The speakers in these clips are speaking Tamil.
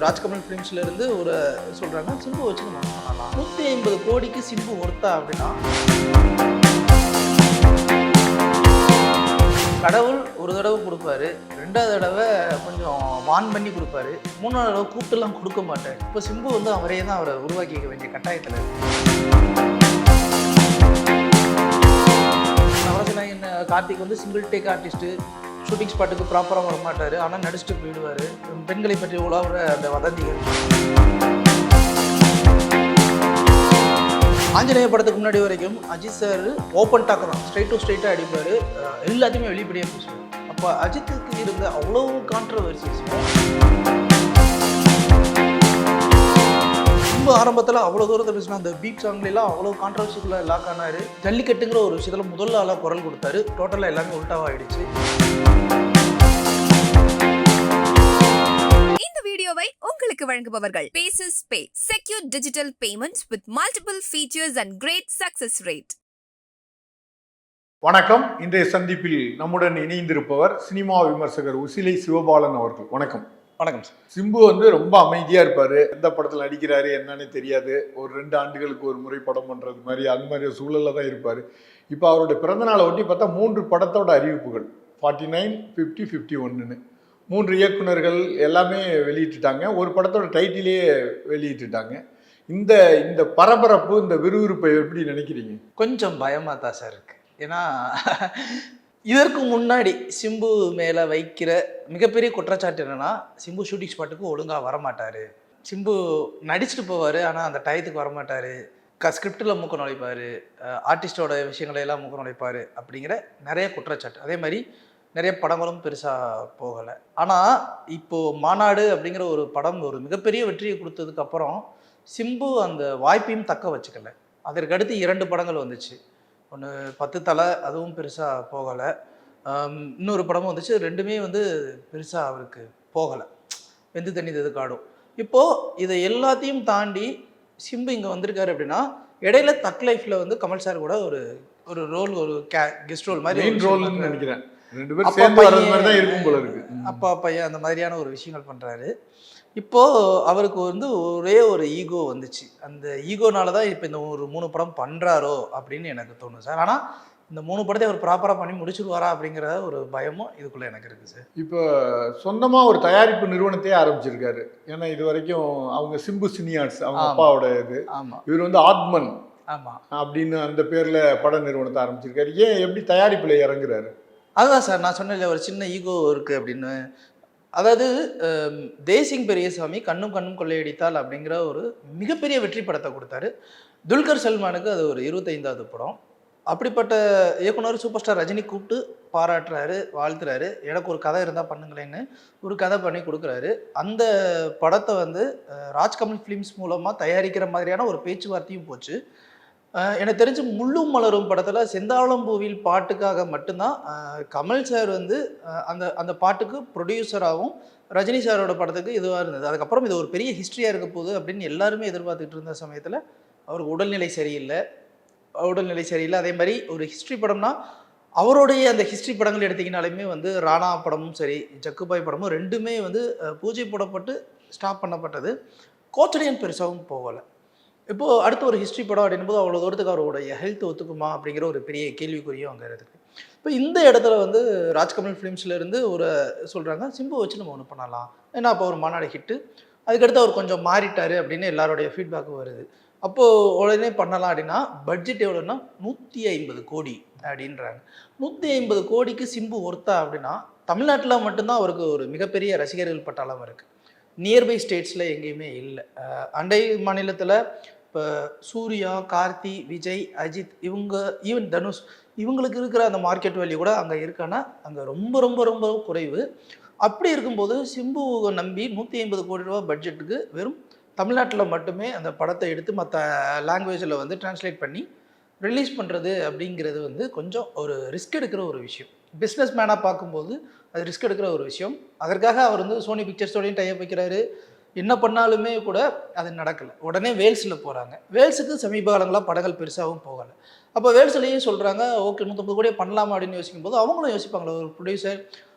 ராஜ்கமல் ஃபிலிம்ஸ்ல இருந்து ஒரு சொல்றாங்க சிம்பு வச்சு நம்ம பண்ணலாம். 150 கோடிக்கு சிம்பு ஒர்த்தா அப்படின்னா கடவுள் ஒரு தடவை கொடுப்பாரு, ரெண்டாவது தடவை கொஞ்சம் வான் பண்ணி கொடுப்பாரு, மூணாவது தடவை கூப்பிட்டுலாம் கொடுக்க மாட்டாரு. இப்போ சிம்பு வந்து அவரே தான் அவரை உருவாக்கிக்க வேண்டிய கட்டாயத்தில் இருக்கு. நவரசநாயகன் கார்த்திக் வந்து சிங்கிள் டேக் ஆர்டிஸ்ட்டு, ஷூட்டிங் ஸ்பாட்டுக்கு ப்ராப்பராக வர மாட்டார், ஆனால் நடிச்சுட்டு போயிடுவார். பெண்களை பற்றி உலாவுற அந்த வதந்திகள். ஆஞ்சநேய படத்துக்கு முன்னாடி வரைக்கும் அஜித் சார் ஓப்பன் டாக் தான், ஸ்ட்ரைட் டு ஸ்ட்ரைட்டாக அடிப்பார், எல்லாத்தையுமே வெளிப்படையாக பேசுவார். அப்போ அஜித்துக்கு இருந்த அவ்வளோ கான்ட்ரவர்சிஸ் ரொம்ப ஆரம்பத்தில் அவ்வளோ தூரத்தை பேசினா, அந்த பீட் சாங்லாம் அவ்வளோ கான்ட்ரவர்சிக்குள்ள லாக் ஆனார். ஜல்லிக்கட்டுங்கிற ஒரு விஷயத்தில் முதல் ஆளாக குரல் கொடுத்தாரு. டோட்டலாக எல்லாமே உல்டாவாக ஆயிடுச்சு. இந்த வீடியோவை உங்களுக்கு வழங்குபவர்கள் பேசஸ் பே, secure digital payments with multiple features and great success rate. வணக்கம். இன்றைய சந்திப்பில் நம்முடன் இணைந்திருப்பவர் சினிமா விமர்சகர் உசிலை சிவபாலன் அவர்கள். வணக்கம். வணக்கம் சார். சிம்பு வந்து ரொம்ப அமைதியா இருப்பாரு, எந்த படத்துல நடிக்கிறாரு என்னன்னு தெரியாது, ஒரு 2 ஆண்டுகளுக்கு ஒரு முறை படம் பண்றது மாதிரி அந்த மாதிரி சூழல்ல தான் இருப்பாரு. இப்போ அவருடைய பிறந்தநாளை ஒட்டி பார்த்தா 3 படத்தோட அறிவிப்புகள் 49, 50, 51ன்னு 3 இயக்குனர்கள் எல்லாமே வெளியிட்டுட்டாங்க. ஒரு படத்தோட டைட்டிலே வெளியிட்டுட்டாங்க. இந்த இந்த பரபரப்பு, இந்த விறுவிறுப்பை எப்படி நினைக்கிறீங்க? கொஞ்சம் பயமாக தான் சார் இருக்கு. ஏன்னா இதற்கு முன்னாடி சிம்பு மேலே வைக்கிற மிகப்பெரிய குற்றச்சாட்டு என்னென்னா, சிம்பு ஷூட்டிங் ஸ்பாட்டுக்கு ஒழுங்காக வரமாட்டார், சிம்பு நடிச்சுட்டு போவார் ஆனால் அந்த டயத்துக்கு வரமாட்டார், ஸ்கிரிப்டில் மூக்க நுழைப்பார், ஆர்டிஸ்டோட விஷயங்களை எல்லாம் மூக்க நுழைப்பார் அப்படிங்கிற நிறைய குற்றச்சாட்டு. அதே மாதிரி நிறைய படங்களும் பெருசாக போகலை. ஆனால் இப்போது மாநாடு அப்படிங்கிற ஒரு படம் ஒரு மிகப்பெரிய வெற்றியை கொடுத்ததுக்கப்புறம் சிம்பு அந்த வாய்ப்பையும் தக்க வச்சுக்கல. அதற்கடுத்து 2 படங்கள் வந்துச்சு. ஒன்று 10 தலை, அதுவும் பெருசாக போகலை. இன்னொரு படமும் வந்துச்சு, ரெண்டுமே வந்து பெருசாக அவருக்கு போகலை. வெந்து தண்ணி காடும். இப்போது இதை எல்லாத்தையும் தாண்டி சிம்பு இங்கே வந்திருக்காரு அப்படின்னா, இடையில தக் லைஃப்பில் வந்து கமல் சார் கூட ஒரு ஒரு ரோல், ஒரு கெஸ்ட் ரோல் மாதிரி நினைக்கிறேன். 2 பேரும் சேர்ந்து வர்றது மாதிரி தான் இருக்கும் போல இருக்கு. அப்பா பையன் அந்த மாதிரியான ஒரு விஷயங்கள் பண்ணுறாரு. இப்போது அவருக்கு வந்து ஒரே ஒரு ஈகோ வந்துச்சு. அந்த ஈகோனால தான் இப்போ இந்த ஒரு 3 படம் பண்ணுறாரோ அப்படின்னு எனக்கு தோணும் சார். ஆனால் இந்த 3 படத்தை அவர் ப்ராப்பராக பண்ணி முடிச்சுடுவாரா அப்படிங்கிற ஒரு பயமும் இதுக்குள்ளே எனக்கு இருக்குது சார். இப்போ சொந்தமாக ஒரு தயாரிப்பு நிறுவனத்தையே ஆரம்பிச்சிருக்காரு. ஏன்னா இது வரைக்கும் அவங்க சிம்பு சினியார்ட்ஸ், அவங்க அப்பாவோட இது. ஆமாம். இவர் வந்து ஆத்மன் ஆமாம் அப்படின்னு அந்த பேரில் பட நிறுவனத்தை ஆரம்பிச்சிருக்காரு. ஏன் எப்படி தயாரிப்பில் இறங்குறாரு? அதுதான் சார் நான் சொன்னேன், ஒரு சின்ன ஈகோ இருக்குது அப்படின்னு. அதாவது தேசிங் பெரியசாமி கண்ணும் கண்ணும் கொள்ளையடித்தால் அப்படிங்கிற ஒரு மிகப்பெரிய வெற்றி படத்தை கொடுத்தாரு. துல்கர் சல்மானுக்கு அது ஒரு 25வது படம். அப்படிப்பட்ட இயக்குனர் சூப்பர் ஸ்டார் ரஜினி கூப்பிட்டு பாராட்டுறாரு, வாழ்த்துறாரு. எனக்கு ஒரு கதை இருந்தால் பண்ணுங்களேன்னு ஒரு கதை பண்ணி கொடுக்குறாரு. அந்த படத்தை வந்து ராஜ்கமல் ஃபிலிம்ஸ் மூலமாக தயாரிக்கிற மாதிரியான ஒரு பேச்சுவார்த்தையும் போச்சு. எனக்கு தெரிஞ்சு முள்ளும் மலரும் படத்தில் செந்தாழம்பூவில் பாட்டுக்காக மட்டும்தான் கமல் சார் வந்து அந்த அந்த பாட்டுக்கு ப்ரொடியூசராகவும் ரஜினி சாரோட படத்துக்கு இதுவாக இருந்தது. அதுக்கப்புறம் இது ஒரு பெரிய ஹிஸ்ட்ரியாக இருக்க போகுது அப்படின்னு எல்லாருமே எதிர்பார்த்துட்டு இருந்த சமயத்தில் அவருக்கு உடல்நிலை சரியில்லை. அதே மாதிரி ஒரு ஹிஸ்ட்ரி படம்னா அவருடைய அந்த ஹிஸ்ட்ரி படங்கள் எடுத்திங்கனாலுமே வந்து ராணா படமும் சரி, ஜக்குபாய் படமும் ரெண்டுமே வந்து பூஜை போடப்பட்டு ஸ்டாப் பண்ணப்பட்டது. கோச்சடையன் பெருசாகவும் போகலை. இப்போது அடுத்து ஒரு ஹிஸ்ட்ரி படம் அப்படின்போது அவ்வளோ தூரத்துக்கு அவருடைய ஹெல்த் ஒத்துக்குமா அப்படிங்கிற ஒரு பெரிய கேள்விக்குறியும் அங்கே இருக்குது. இப்போ இந்த இடத்துல வந்து ராஜ்கமல் ஃபிலிம்ஸ்லேருந்து ஒரு சொல்கிறாங்க சிம்பு வச்சு நம்ம ஒன்று பண்ணலாம். ஏன்னா அப்போ ஒரு மாநாடு ஹிட்டு, அதுக்கடுத்து அவர் கொஞ்சம் மாறிட்டார் அப்படின்னு எல்லாருடைய ஃபீட்பேக்கும் வருது. அப்போது உடனே பண்ணலாம் அப்படின்னா பட்ஜெட் எவ்வளோன்னா 150 கோடி அப்படின்றாங்க. 150 கோடிக்கு சிம்பு ஒர்த்தா அப்படின்னா தமிழ்நாட்டில் மட்டும்தான் அவருக்கு ஒரு மிகப்பெரிய ரசிகர்கள் பட்டாளம் இருக்குது. நியர்பை ஸ்டேட்ஸில் எங்கேயுமே இல்லை. அண்டை மாநிலத்தில் இப்போ சூர்யா, கார்த்தி, விஜய், அஜித், இவங்க ஈவன் தனுஷ், இவங்களுக்கு இருக்கிற அந்த மார்க்கெட் வேல்யூ கூட அங்கே இருக்கான்னா அங்கே ரொம்ப ரொம்ப ரொம்ப குறைவு. அப்படி இருக்கும்போது சிம்புவை நம்பி 150 கோடி ரூபா பட்ஜெட்டுக்கு வெறும் தமிழ்நாட்டில் மட்டுமே அந்த படத்தை எடுத்து மற்ற லாங்குவேஜில் வந்து டிரான்ஸ்லேட் பண்ணி ரிலீஸ் பண்ணுறது அப்படிங்கிறது வந்து கொஞ்சம் ஒரு ரிஸ்க் எடுக்கிற ஒரு விஷயம். பிஸ்னஸ் மேனாக பார்க்கும்போது அது ரிஸ்க் எடுக்கிற ஒரு விஷயம். அதற்காக அவர் வந்து சோனி பிக்சர்ஸோடையும் டைப் வைக்கிறாரு. என்ன பண்ணாலுமே கூட அது நடக்கலை. உடனே வேல்ஸில் போகிறாங்க. வேல்ஸுக்கு சமீப காலங்களாக படங்கள் பெருசாகவும் போகலை. அப்போ வேல்ஸ்லேயும் சொல்கிறாங்க ஓகே 150 கோடியே பண்ணலாமா அப்படின்னு யோசிக்கும் போது அவங்களும் யோசிப்பாங்களா, ஒரு ப்ரொடியூசர்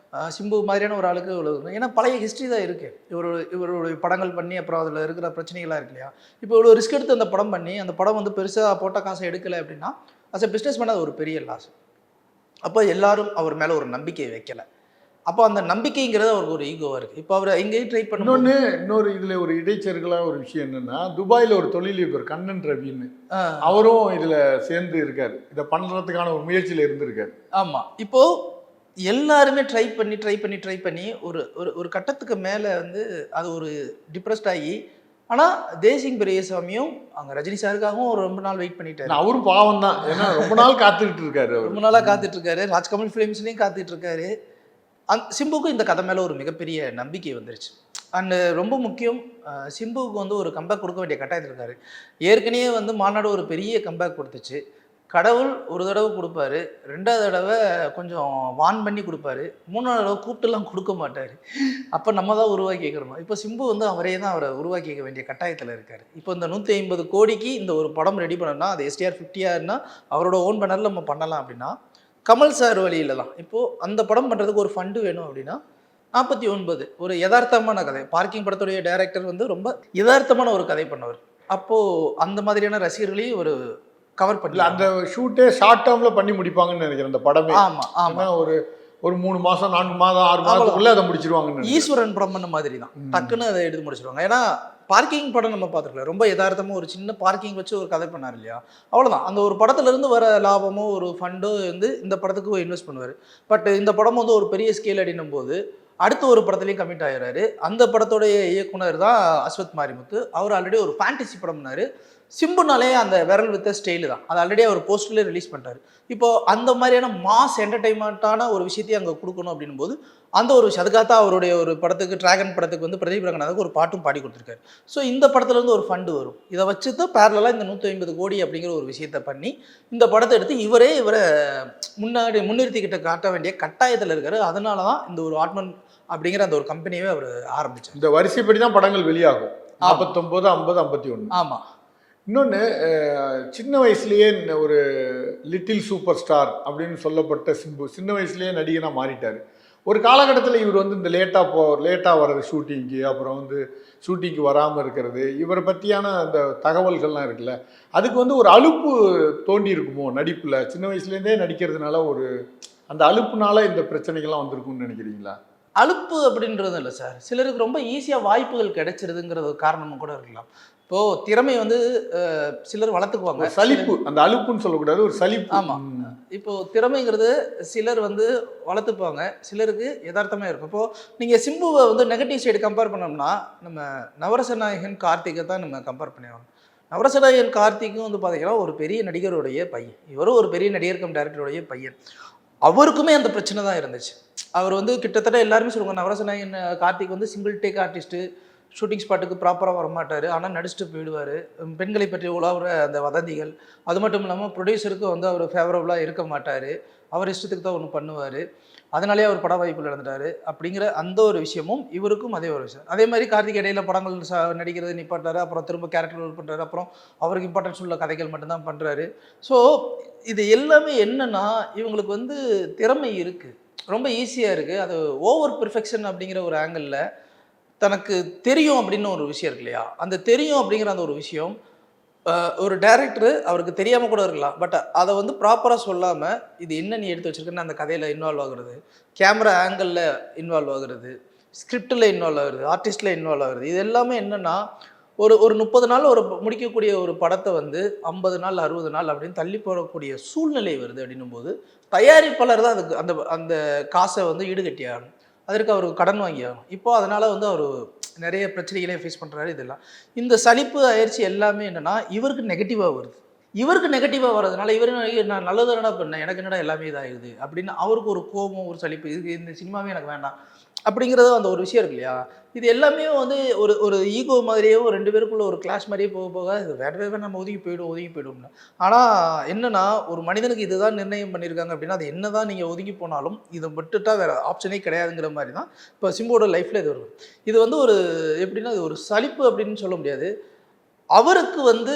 சிம்பு மாதிரியான ஒரு ஆளுக்கு இவ்வளோ, ஏன்னா பழைய ஹிஸ்ட்ரி தான் இருக்குது. இவருடைய படங்கள் பண்ணி அப்புறம் அதில் இருக்கிற பிரச்சனைகளாக இருக்கு இல்லையா. இப்போ இவ்வளோ ரிஸ்க் எடுத்து அந்த படம் பண்ணி அந்த படம் வந்து பெருசாக போட்ட காசை எடுக்கலை அப்படின்னா அஸ் அ பிஸ்னஸ் மேன் அது ஒரு பெரிய லாஸ். அப்போ எல்லாரும் அவர் மேலே ஒரு நம்பிக்கையை வைக்கலை. அப்போ அந்த நம்பிக்கைங்கிறது அவருக்கு ஒரு ஈகோவாக இருக்குது. இப்போ அவர் எங்கேயும் ட்ரை பண்ணணும். இன்னொரு இதில் ஒரு இடைச்செருகலாக ஒரு விஷயம் என்னென்னா, துபாயில் ஒரு தொழிலதிபர் கண்ணன் ரவின்னு அவரும் இதில் சேர்ந்து இருக்கார். இதை பண்ணுறதுக்கான ஒரு முயற்சியில் இருந்திருக்காரு. ஆமாம். இப்போது எல்லாருமே ட்ரை பண்ணி ஒரு ஒரு கட்டத்துக்கு மேலே வந்து அது ஒரு டிப்ரெஸ்ட் ஆகி, ஆனால் தேசிங் பெரியசாமியும் அங்கே ரஜினி சாருக்காகவும் ஒரு ரொம்ப நாள் வெயிட் பண்ணிட்டாரு. அவரும் பாவம் தான், ஏன்னா ரொம்ப நாள் காத்துக்கிட்டு இருக்காரு. ரொம்ப நாளாக காத்துட்டு இருக்காரு. ராஜ்கமல் ஃபிலிம்ஸ்லேயும் காத்துட்டு இருக்காரு. சிம்புக்கும் இந்த கதை மேலே ஒரு மிகப்பெரிய நம்பிக்கை வந்துருச்சு. அண்டு ரொம்ப முக்கியம், சிம்புவுக்கு வந்து ஒரு கம்பேக் கொடுக்க வேண்டிய கட்டாயத்தில் இருக்காரு. ஏற்கனவே வந்து மாநாடு ஒரு பெரிய கம்பேக் கொடுத்துச்சு. கடவுள் ஒரு தடவை கொடுப்பாரு, 2வது தடவை கொஞ்சம் வான் பண்ணி கொடுப்பாரு, 3வது தடவை கூப்பிட்டுலாம் கொடுக்க மாட்டார். அப்போ நம்ம தான் உருவாக்கி கேட்குறோம். இப்போ சிம்பு வந்து அவரே தான் அவரை உருவாக்கி கேட்க வேண்டிய கட்டாயத்தில் இருக்கார். இப்போ இந்த 150 கோடிக்கு இந்த ஒரு படம் ரெடி பண்ணணும்னா அது STR 50 அவரோட ஓன் பேனரில் நம்ம பண்ணலாம் அப்படின்னா கமல் சார் வழியில் தான். இப்போது அந்த படம் பண்ணுறதுக்கு ஒரு ஃபண்டு வேணும் அப்படின்னா 49 ஒரு யதார்த்தமான கதை. பார்க்கிங் படத்துடைய டைரக்டர் வந்து ரொம்ப யதார்த்தமான ஒரு கதை பண்ணவர். அப்போது அந்த மாதிரியான ரசிகர்களையும் ஒரு கவர் பண்ணல. அந்த ஷூட்டே ஷார்ட் டேர்மில் பண்ணி முடிப்பாங்கன்னு நினைக்கிறேன் அந்த படமே. ஆமாம். ஒரு 3 மாதம் 4 மாதம் 6 மாதத்துக்குள்ளே அதை முடிச்சிருவாங்கன்னு. ஈஸ்வரன் படம் பண்ண மாதிரி தான், டக்குன்னு அதை எடுத்து முடிச்சிருவாங்க. ஏன்னா பார்க்கிங் படம் நம்ம பார்த்துருக்கல, ரொம்ப யதார்த்தமாக ஒரு சின்ன பார்க்கிங் வச்சு ஒரு கதை பண்ணார் இல்லையா, அவ்வளோதான். அந்த ஒரு படத்துலேருந்து வர லாபமோ ஒரு ஃபண்டோ வந்து இந்த படத்துக்கு இன்வெஸ்ட் பண்ணுவார். பட் இந்த படம் வந்து ஒரு பெரிய ஸ்கேல் அடினும் போது அடுத்த ஒரு படத்துலையும் கமிட் ஆகிறாரு. அந்த படத்தோடைய இயக்குனர் தான் அஸ்வத் மாரிமுத்து. அவர் ஆல்ரெடி ஒரு ஃபேண்டசி படம் பண்ணார். சிம்புனாலே அந்த விரல் வித்த ஸ்டைலு தான், அது ஆல்ரெடி அவர் போஸ்டர்லேயே ரிலீஸ் பண்ணிட்டார். இப்போது அந்த மாதிரியான மாஸ் என்டர்டைன்மெண்ட்டான ஒரு விஷயத்தையும் அங்கே கொடுக்கணும் அப்படின்னும் போது அந்த ஒரு விஷயம் அதுக்காகத்தான் அவருடைய ஒரு படத்துக்கு டிராகன் படத்துக்கு வந்து பிரதீப் ரங்கநாதனுக்கு ஒரு பாட்டும் பாடி கொடுத்துருக்காரு. ஸோ இந்த படத்துலேருந்து ஒரு ஃபண்டு வரும். இதை வச்சு தான் பேரலாக இந்த 150 கோடி அப்படிங்கிற ஒரு விஷயத்தை பண்ணி இந்த படத்தை எடுத்து இவரை முன்னிறுத்திக்கிட்ட காட்ட வேண்டிய கட்டாயத்தில் இருக்காரு. அதனால தான் இந்த ஒரு ஆட்மன் அப்படிங்கிற அந்த ஒரு கம்பெனியவே அவர் ஆரம்பிச்சார். இந்த வரிசைப்படி தான் படங்கள் வெளியாகும். 49, 50, 51. ஆமாம். இன்னொன்று, சின்ன வயசுலேயே ஒரு லிட்டில் சூப்பர் ஸ்டார் அப்படின்னு சொல்லப்பட்ட சிம்பு சின்ன வயசுலேயே நடிகனாக மாறிட்டார். ஒரு காலகட்டத்தில் இவர் வந்து இந்த லேட்டாக வர்றது ஷூட்டிங்க்கு, அப்புறம் வந்து ஷூட்டிங்க்கு வராமல் இருக்கிறது, இவரை பற்றியான அந்த தகவல்கள்லாம் இருக்குல்ல, அதுக்கு வந்து ஒரு அலுப்பு தோண்டி இருக்குமோ நடிப்பில்? சின்ன வயசுலேருந்தே நடிக்கிறதுனால ஒரு அந்த அலுப்புனால இந்த பிரச்சனைகள்லாம் வந்திருக்கும்னு நினைக்கிறீங்களா? அலுப்பு அப்படின்றது இல்லை சார், சிலருக்கு ரொம்ப ஈஸியாக வாய்ப்புகள் கிடைச்சிருதுங்கிறது ஒரு காரணமும் கூட இருக்கலாம். இப்போது திறமை வந்து சிலர் வளர்த்துக்குவாங்க. சலிப்பு, அந்த அலுப்புன்னு சொல்லக்கூடாது, ஒரு சலிப்பு. ஆமாம். இப்போது திறமைங்கிறது சிலர் வந்து வளர்த்துப்பாங்க, சிலருக்கு யதார்த்தமாக இருக்கும். இப்போது நீங்கள் சிம்புவை வந்து நெகட்டிவ் சைடு கம்பேர் பண்ணோம்னா நம்ம நவரசநாயகன் கார்த்திகை தான் நம்ம கம்பேர் பண்ணியாகணும். நவரசநாயகன் கார்த்திக்கும் வந்து பார்த்தீங்கன்னா ஒரு பெரிய நடிகருடைய பையன், இவரும் ஒரு பெரிய நடிகர் கம் டைரக்டருடைய பையன். அவருக்குமே அந்த பிரச்சனை தான் இருந்துச்சு. அவர் வந்து கிட்டத்தட்ட எல்லாருமே சொல்லுவாங்க, நவரசநாயகன் கார்த்திக் வந்து சிங்கிள் டேக் ஆர்டிஸ்ட்டு, ஷூட்டிங் ஸ்பாட்டுக்கு ப்ராப்பராக வரமாட்டார், ஆனால் நடிச்சுட்டு போயிடுவார், பெண்களை பற்றி உலாவுற அந்த வதந்திகள், அது மட்டும் இல்லாமல் ப்ரொடியூசருக்கு வந்து அவர் ஃபேவரபுளாக இருக்க மாட்டார், அவர் இஷ்டத்துக்கு தான் ஒன்று பண்ணுவார், அதனாலே அவர் பட வாய்ப்பில் இழந்துட்டார் அப்படிங்கிற அந்த ஒரு விஷயமும் இவருக்கும் அதே ஒரு விஷயம். அதே மாதிரி கார்த்திக் இடையில படங்கள் நடிக்கிறது நிப்பாட்டார், அப்புறம் திரும்ப கேரக்டர் ஒர்க் பண்ணுறாரு, அப்புறம் அவருக்கு இம்பார்ட்டன்ஸ் உள்ள கதைகள் மட்டும்தான் பண்ணுறாரு. ஸோ இது எல்லாமே என்னென்னா இவங்களுக்கு வந்து திறமை இருக்குது, ரொம்ப ஈஸியாக இருக்குது. அது ஓவர் பெர்ஃபெக்ஷன் அப்படிங்கிற ஒரு ஆங்கிளில் தனக்கு தெரியும் அப்படின்னு ஒரு விஷயம் இருக்கு இல்லையா, அந்த தெரியும் அப்படிங்கிற அந்த ஒரு விஷயம் ஒரு டைரக்டரு அவருக்கு தெரியாமல் கூட இருக்கலாம், பட் அதை வந்து ப்ராப்பராக சொல்லாமல் இது என்ன நீ எடுத்து வச்சுருக்குன்னு அந்த கதையில் இன்வால்வ் ஆகுறது, கேமரா ஆங்கிளில் இன்வால்வ் ஆகுறது, ஸ்கிரிப்டில் இன்வால்வ் ஆகுறது, ஆர்டிஸ்டில் இன்வால்வ் ஆகுறது, இது எல்லாமே என்னென்னா ஒரு 30 நாள் ஒரு முடிக்கக்கூடிய ஒரு படத்தை வந்து 50 நாள் 60 நாள் அப்படின்னு தள்ளி போகக்கூடிய சூழ்நிலை வருது அப்படின்னும் போது தயாரிப்பாளர் தான் அதுக்கு அந்த அந்த காசை வந்து ஈடுகட்டி ஆகணும், அதற்கு அவர் கடன் வாங்கி ஆகணும். இப்போ அதனால் வந்து அவர் நிறைய பிரச்சனைகளே ஃபேஸ் பண்ணுறாரு. இதெல்லாம் இந்த சலிப்பு அயற்சி எல்லாமே என்னென்னா இவருக்கு நெகட்டிவாக வருது. இவருக்கு நெகட்டிவாக வர்றதுனால இவர் நான் நல்லது என்னடா பண்ணேன், எனக்கு என்னடா எல்லாமே இதாகிடுது அப்படின்னு அவருக்கு ஒரு கோபம், ஒரு சலிப்பு, இது இந்த சினிமாவே எனக்கு வேண்டாம் அப்படிங்கிறது அந்த ஒரு விஷயம் இருக்கு இல்லையா. இது எல்லாமே வந்து ஒரு ஈகோ மாதிரியே 2 பேருக்குள்ள ஒரு கிளாஷ் மாதிரியே போக போக இது வேற நம்ம ஒதுங்கி போயிடும்னு. ஆனால் என்னன்னா ஒரு மனிதனுக்கு இதுதான் நிர்ணயம் பண்ணியிருக்காங்க அப்படின்னா அது என்ன தான் நீங்கள் ஒதுங்கி போனாலும் இதை விட்டுட்டா வேறு ஆப்ஷனே கிடையாதுங்கிற மாதிரி தான் இப்போ சிம்போட லைஃப்பில் இது வரும். இது வந்து ஒரு எப்படின்னா இது ஒரு சலிப்பு அப்படின்னு சொல்ல முடியாது. அவருக்கு வந்து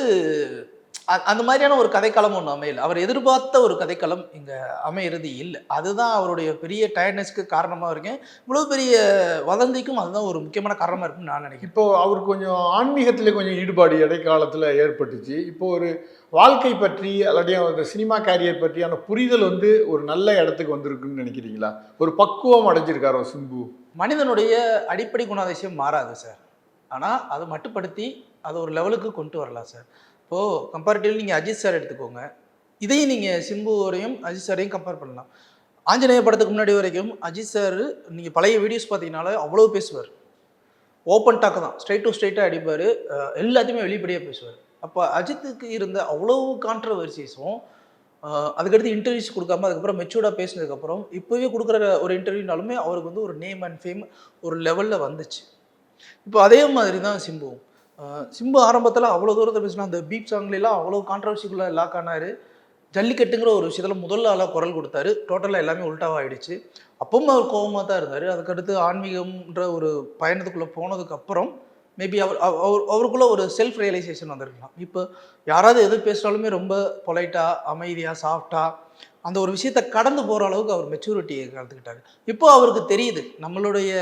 அந்த மாதிரியான ஒரு கதைக்களம் ஒன்று அமையல. அவர் எதிர்பார்த்த ஒரு கதைக்களம் இங்க அமையிறது இல்ல. அதுதான் அவருடைய பெரிய டயர்ட்னஸ்க்கு காரணமா இருக்கேன். இவ்வளவு பெரிய வதந்திக்கும் அதுதான் ஒரு முக்கியமான காரணமா இருக்குன்னு நான் நினைக்கிறேன். இப்போ அவருக்கு கொஞ்சம் ஆன்மீகத்திலே கொஞ்சம் ஈடுபாடு இடைக்காலத்தில் ஏற்பட்டுச்சு. இப்போ ஒரு வாழ்க்கை பற்றி அல்லாட்டியும் அந்த சினிமா கேரியர் பற்றியான புரிதல் வந்து ஒரு நல்ல இடத்துக்கு வந்திருக்குன்னு நினைக்கிறீங்களா? ஒரு பக்குவம் அடைஞ்சிருக்காரோ சிம்பு? மனிதனுடைய அடிப்படை குணாதிசயம் மாறாது சார். ஆனா அதை மட்டுப்படுத்தி அதை ஒரு லெவலுக்கு கொண்டு வரலாம் சார். இப்போ கம்பேரிட்டிவ்லி நீங்க அஜித் சார் எடுத்துக்கோங்க. இதையும் நீங்க சிம்புவோரையும் அஜித் சாரையும் கம்பேர் பண்ணலாம். ஆஞ்சநேய படத்துக்கு முன்னாடி வரைக்கும் அஜித் சார் நீங்க பழைய வீடியோஸ் பார்த்தீங்கனாலே அவ்வளோ பேசுவார். ஓப்பன் டாக் தான், ஸ்ட்ரைட் டு ஸ்ட்ரைட்டாக அடிப்பார். எல்லாத்தையுமே வெளிப்படையாக பேசுவார். அப்போ அஜித்துக்கு இருந்த அவ்வளோ கான்ட்ரவர்சிஸும் அதுக்கடுத்து இன்டர்வியூஸ் கொடுக்காம அதுக்கப்புறம் மெச்சூர்டாக பேசினதுக்கப்புறம் இப்போவே கொடுக்குற ஒரு இன்டர்வியூனாலுமே அவருக்கு வந்து ஒரு நேம் அண்ட் ஃபேம் ஒரு லெவலில் வந்துச்சு. இப்போ அதே மாதிரி தான் சிம்புவும். சிம்பு ஆரம்பத்தில் அவ்வளோ தூரத்தை பேசினா அந்த பீப் சாங்லாம் அவ்வளோ கான்ட்ரவர்சிக்குள்ளே லாக் ஆனார். ஜல்லிக்கட்டுங்கிற ஒரு விஷயத்தில் முதல்ல ஆளாக குரல் கொடுத்தாரு. டோட்டலாக எல்லாமே உல்ட்டாவாக ஆயிடுச்சு. அப்பவும் அவர் கோபமாக தான் இருந்தார். அதுக்கடுத்து ஆன்மீகம்ன்ற ஒரு பயணத்துக்குள்ளே போனதுக்கப்புறம் மேபி அவருக்குள்ள ஒரு செல்ஃப் ரியலைசேஷன் வந்திருக்கலாம். இப்போ யாராவது எது பேசினாலுமே ரொம்ப பொலைட்டாக அமைதியாக சாஃப்டாக அந்த ஒரு விஷயத்தை கடந்து போகிற அளவுக்கு அவர் மெச்சூரிட்டியை கலந்துக்கிட்டாரு. இப்போ அவருக்கு தெரியுது நம்மளுடைய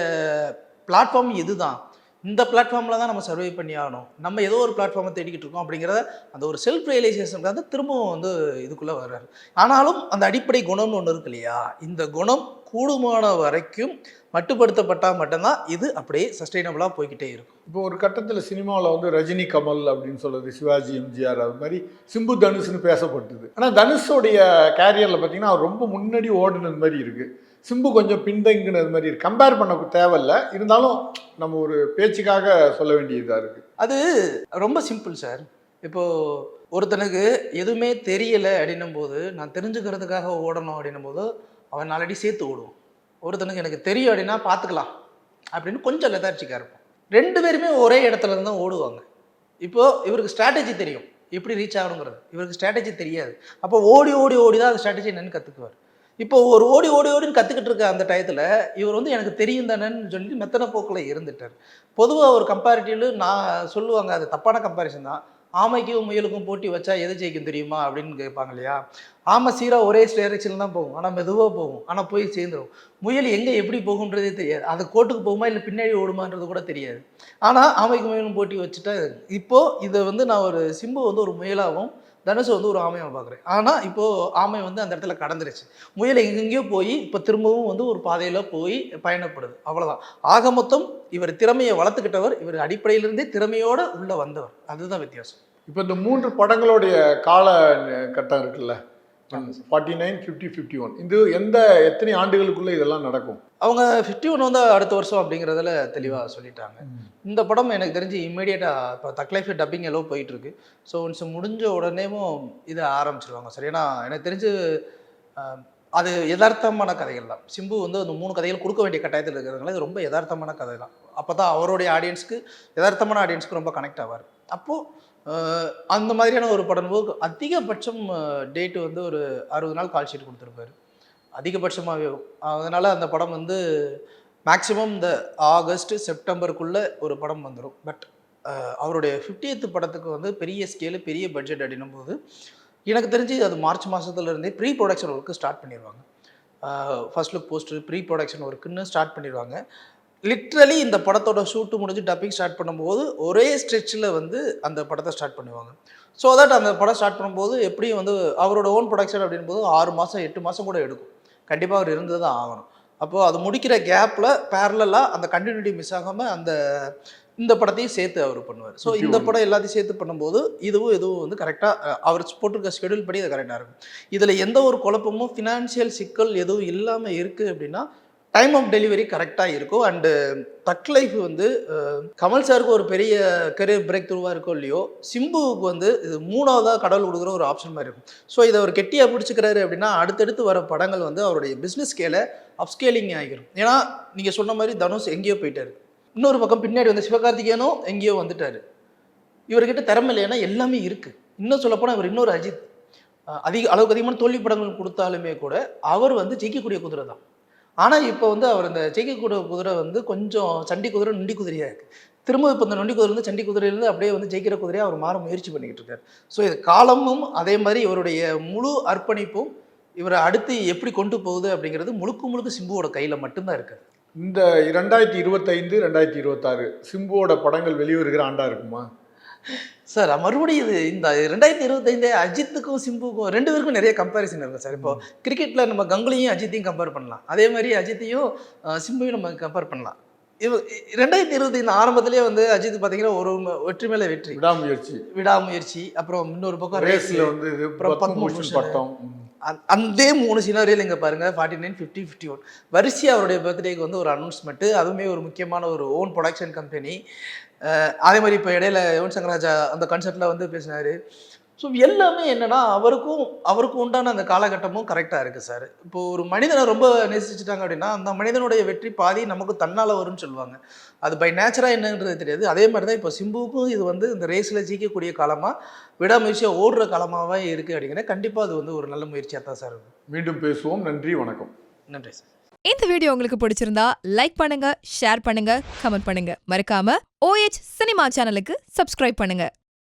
பிளாட்ஃபார்ம் இதுதான், இந்த பிளாட்ஃபார்மில் தான் நம்ம சர்வை பண்ணி ஆகணும், நம்ம ஏதோ ஒரு பிளாட்ஃபார்மை தேடிக்கிட்டு இருக்கோம் அப்படிங்கிறத அந்த ஒரு செல்ஃப் ரியலைசேஷனுக்காக திரும்பவும் வந்து இதுக்குள்ளே வர்றாரு. ஆனாலும் அந்த அடிப்படை குணம்னு ஒன்று இருக்கு இல்லையா, இந்த குணம் கூடுமான வரைக்கும் மட்டுப்படுத்தப்பட்டால் மட்டும்தான் இது அப்படியே சஸ்டைனபிளாக போய்கிட்டே இருக்கும். இப்போ ஒரு கட்டத்தில் சினிமாவில் வந்து ரஜினி கமல் அப்படின்னு சொல்கிறது, சிவாஜி எம்ஜிஆர், அது மாதிரி சிம்பு தனுஷ்னு பேசப்பட்டது. ஆனால் தனுஷோடைய கேரியரில் பார்த்தீங்கன்னா அவர் ரொம்ப முன்னாடி ஓடுனது மாதிரி இருக்குது, சிம்பு கொஞ்சம் பின்தங்கினது மாதிரி இருக்குது. கம்பேர் பண்ண தேவையில்லை, இருந்தாலும் நம்ம ஒரு பேச்சுக்காக சொல்ல வேண்டியதாக இருக்குது. அது ரொம்ப சிம்பிள் சார். இப்போது ஒருத்தனுக்கு எதுவுமே தெரியலை அப்படின்னும் போது நான் தெரிஞ்சுக்கிறதுக்காக ஓடணும் அப்படின்னும் போது அவன் நாளடி சேர்த்து ஓடுவோம். ஒருத்தனுக்கு எனக்கு தெரியும் அப்படின்னா பார்த்துக்கலாம் அப்படின்னு கொஞ்சம் லெதார்ச்சிக்காக இருப்போம். ரெண்டு பேருமே ஒரே இடத்துல இருந்து தான் ஓடுவாங்க. இப்போது இவருக்கு ஸ்ட்ராட்டஜி தெரியும் எப்படி ரீச் ஆகணுங்கிறது, இவருக்கு ஸ்ட்ராட்டஜி தெரியாது. அப்போ ஓடி ஓடி ஓடி தான் அந்த ஸ்ட்ராட்டஜி என்னன்னு கற்றுக்குவார். இப்போ ஒரு ஓடி ஓடி ஓடின்னு கற்றுக்கிட்டு இருக்க அந்த டயத்தில் இவர் வந்து எனக்கு தெரியும் தானேன்னு சொல்லி மெத்தனை போக்கில் இருந்துட்டார். பொதுவாக ஒரு கம்பேரிட்டிவ்ல நான் சொல்லுவாங்க, அது தப்பான கம்பேரிசன் தான். ஆமைக்கும் முயலுக்கும் போட்டி வச்சா எது ஜெயிக்கும் தெரியுமா அப்படின்னு கேட்பாங்க இல்லையா. ஆமை சீராக ஒரே டைரெக்ஷனில் தான் போகும், ஆனால் மெதுவாக போகும், ஆனால் போய் சேர்ந்துடும். முயல் எங்கே எப்படி போகுன்றதே தெரியாது, அது கோட்டுக்கு போகுமா இல்லை பின்னாடி ஓடுமான்றது கூட தெரியாது. ஆனால் ஆமைக்கு முயலும் போட்டி வச்சுட்டா இப்போது இதை வந்து நான் ஒரு சிம்பு வந்து ஒரு முயலாகவும் தனுஷை வந்து ஒரு ஆமையை பார்க்குறேன். ஆனால் இப்போது ஆமை வந்து அந்த இடத்துல கடந்துருச்சு, முயல் எங்கெங்கேயோ போய் இப்போ திரும்பவும் வந்து ஒரு பாதையில் போய் பயணப்படுது, அவ்வளோதான். ஆக மொத்தம் இவர் திறமையை வளர்த்துக்கிட்டவர், இவர் அடிப்படையிலிருந்தே திறமையோடு உள்ளே வந்தவர், அதுதான் வித்தியாசம். இப்போ இந்த 3 படங்களுடைய கால கட்டம் இருக்குல்ல, 49, 50, 51, இது எத்தனை ஆண்டுகளுக்குள்ளே இதெல்லாம் நடக்கும்? அவங்க 51 வந்து அடுத்த வருஷம் அப்படிங்கிறதுல தெளிவாக சொல்லிட்டாங்க. இந்த படம் எனக்கு தெரிஞ்சு இம்மீடியட்டாக இப்போ தக்லைஃப் டப்பிங் எல்லாம் போயிட்டுருக்கு. ஸோ ஒன்ஸ் முடிஞ்ச உடனேவும் இதை ஆரம்பிச்சிருவாங்க சார். ஏன்னா எனக்கு தெரிஞ்சு அது யதார்த்தமான கதைகள் தான். சிம்பு வந்து அந்த 3 கதைகள் கொடுக்க வேண்டிய கட்டாயத்தில் இருக்கிறதுனால இது ரொம்ப யதார்த்தமான கதை தான். அப்போ தான் அவருடைய ஆடியன்ஸ்க்கு, யதார்த்தமான ஆடியன்ஸ்க்கு ரொம்ப கனெக்ட் ஆவார். அப்போது அந்த மாதிரியான ஒரு படம் போது அதிகபட்சம் டேட்டு வந்து ஒரு 60 நாள் கால் ஷீட் கொடுத்துருப்பாரு அதிகபட்சமாகவே. அதனால் அந்த படம் வந்து மேக்ஸிமம் இந்த ஆகஸ்ட் செப்டம்பருக்குள்ளே ஒரு படம் வந்துடும். பட் அவருடைய 50th படத்துக்கு வந்து பெரிய ஸ்கேலு பெரிய பட்ஜெட் அப்படின்னும் போது எனக்கு தெரிஞ்சு அது மார்ச் மாதத்துலேருந்தே ப்ரீ ப்ரொடக்ஷன் ஒர்க்கு ஸ்டார்ட் பண்ணிடுவாங்க. First look poster pre production ஒர்க்குன்னு ஸ்டார்ட் பண்ணிடுவாங்க. லிட்ரலி இந்த படத்தோட ஷூட்டு முடிஞ்சு டப்பிங் ஸ்டார்ட் பண்ணும்போது ஒரே ஸ்ட்ரெச்சில் வந்து அந்த படத்தை ஸ்டார்ட் பண்ணுவாங்க. ஸோ தட் அந்த படம் ஸ்டார்ட் பண்ணும்போது எப்படியும் வந்து அவரோட ஓன் ப்ரொடக்ஷன் அப்படின் போது 6 மாதம் 8 மாதம் கூட எடுக்கும். கண்டிப்பாக அவர் இருந்து தான் ஆகணும். அப்போது அது முடிக்கிற கேப்பில் பேரலாக அந்த கண்டினியூட்டி மிஸ் ஆகாமல் இந்த படத்தையும் சேர்த்து அவர் பண்ணுவார். ஸோ இந்த படம் எல்லாத்தையும் சேர்த்து பண்ணும்போது இதுவும் வந்து கரெக்டாக அவர் போட்டிருக்க ஷெடியூல் படி அது கரெக்டாக இருக்கும். இதில் எந்த ஒரு குழப்பமும் ஃபினான்ஷியல் சிக்கல் எதுவும் இல்லாமல் இருக்குது அப்படின்னா டைம் ஆஃப் டெலிவரி கரெக்டாக இருக்கும். அண்டு தக் லைஃப் வந்து கமல் சாருக்கு ஒரு பெரிய கரியர் பிரேக் த்ரூவாக இருக்கோ இல்லையோ, சிம்புவுக்கு வந்து இது 3ஆவதாக கடவுள் கொடுக்குற ஒரு ஆப்ஷன் மாதிரி இருக்கும். ஸோ இதை அவர் கெட்டியாக பிடிச்சிக்கிறாரு அப்படின்னா அடுத்தடுத்து வர படங்கள் வந்து அவருடைய பிஸ்னஸ் ஸ்கேலை அப்ஸ்கேலிங் ஆகிடும். ஏன்னா நீங்கள் சொன்ன மாதிரி தனுஷ் எங்கேயோ போயிட்டார், இன்னொரு பக்கம் பின்னாடி வந்து சிவகார்த்திகேயனும் எங்கேயோ வந்துட்டார். இவர்கிட்ட திறமை இல்லைன்னா எல்லாமே இருக்குது. இன்னும் சொல்லப்போனால் இவர் இன்னொரு அஜித், அளவுக்கு அதிகமான தோல்வி படங்கள் கொடுத்தாலுமே கூட அவர் வந்து ஜெயிக்கக்கூடிய குதிரை தான். ஆனால் இப்போ வந்து அவர் இந்த ஜெயிக்கக்கூடிய குதிரை வந்து கொஞ்சம் சண்டி குதிரை நொண்டி குதிரையாக இருக்குது. திரும்ப இப்போ இந்த நொண்டி குதிரையிலேருந்து சண்டி குதிரையிலேருந்து அப்படியே வந்து ஜெயிக்கிற குதிரையாக அவர் மாற முயற்சி பண்ணிக்கிட்டு இருக்காரு. ஸோ இது காலமும் அதே மாதிரி இவருடைய முழு அர்ப்பணிப்பும் இவரை அடுத்து எப்படி கொண்டு போகுது அப்படிங்கிறது முழுக்க சிம்புவோட கையில் மட்டும்தான் இருக்குது. இந்த 2025 2026 சிம்புவோட படங்கள் வெளிவருகிற ஆண்டா இருக்குமா சார்? மறுபடியும் இது இந்த 2025 அஜித்துக்கும் சிம்புக்கும் 2 பேருக்கும் நிறைய கம்பேரிசன் இருக்கும் சார். இப்போ கிரிக்கெட்டில் நம்ம கங்குலியும் அஜித்தையும் கம்பேர் பண்ணலாம், அதே மாதிரி அஜித்தையும் சிம்புவையும் நம்ம கம்பேர் பண்ணலாம். 2025 ஆரம்பத்திலேயே வந்து அஜித் பார்த்தீங்கன்னா ஒரு வெற்றி மேலே வெற்றி, விடாமுயற்சி, அப்புறம் இன்னொரு பக்கம் ரேஸ்ல வந்து பட்டம், அந்த 3 சினாரியில் இங்கே பாருங்க 49, 50, 51 வரிசையாக அவருடைய பர்த்டேக்கு வந்து ஒரு அனௌன்ஸ்மெண்ட்டு, அதுவுமே ஒரு முக்கியமான ஒரு ஓன் ப்ரொடக்ஷன் கம்பெனி. அதே மாதிரி இப்போ இடையில யுவன் சங்கர் ராஜா அந்த கான்செப்டில் வந்து பேசினார். ஸோ எல்லாமே என்னென்னா அவருக்கு உண்டான அந்த காலகட்டமும் கரெக்டாக இருக்குது சார். இப்போது ஒரு மனிதனை ரொம்ப நேசிச்சுட்டாங்க அப்படின்னா அந்த மனிதனுடைய வெற்றி பாதி நமக்கு தன்னால் வரும்னு சொல்லுவாங்க. அது பை நேச்சராக என்னன்றது தெரியாது. அதே மாதிரி தான் இப்போ சிம்புவுக்கும் இது வந்து இந்த ரேஸில் ஜெயிக்கக்கூடிய காலமாக, விடாமுயற்சியாக ஓடுற காலமாகவே இருக்குது அப்படிங்கிற கண்டிப்பாக அது வந்து ஒரு நல்ல முயற்சியாக தான் சார் இருக்கும். மீண்டும் பேசுவோம். நன்றி, வணக்கம். நன்றி சார். இந்த வீடியோ உங்களுக்கு பிடிச்சிருந்தா லைக் பண்ணுங்க, ஷேர் பண்ணுங்க, கமெண்ட் பண்ணுங்க. மறக்காம OH சினிமா சேனலுக்கு சப்ஸ்கிரைப் பண்ணுங்க.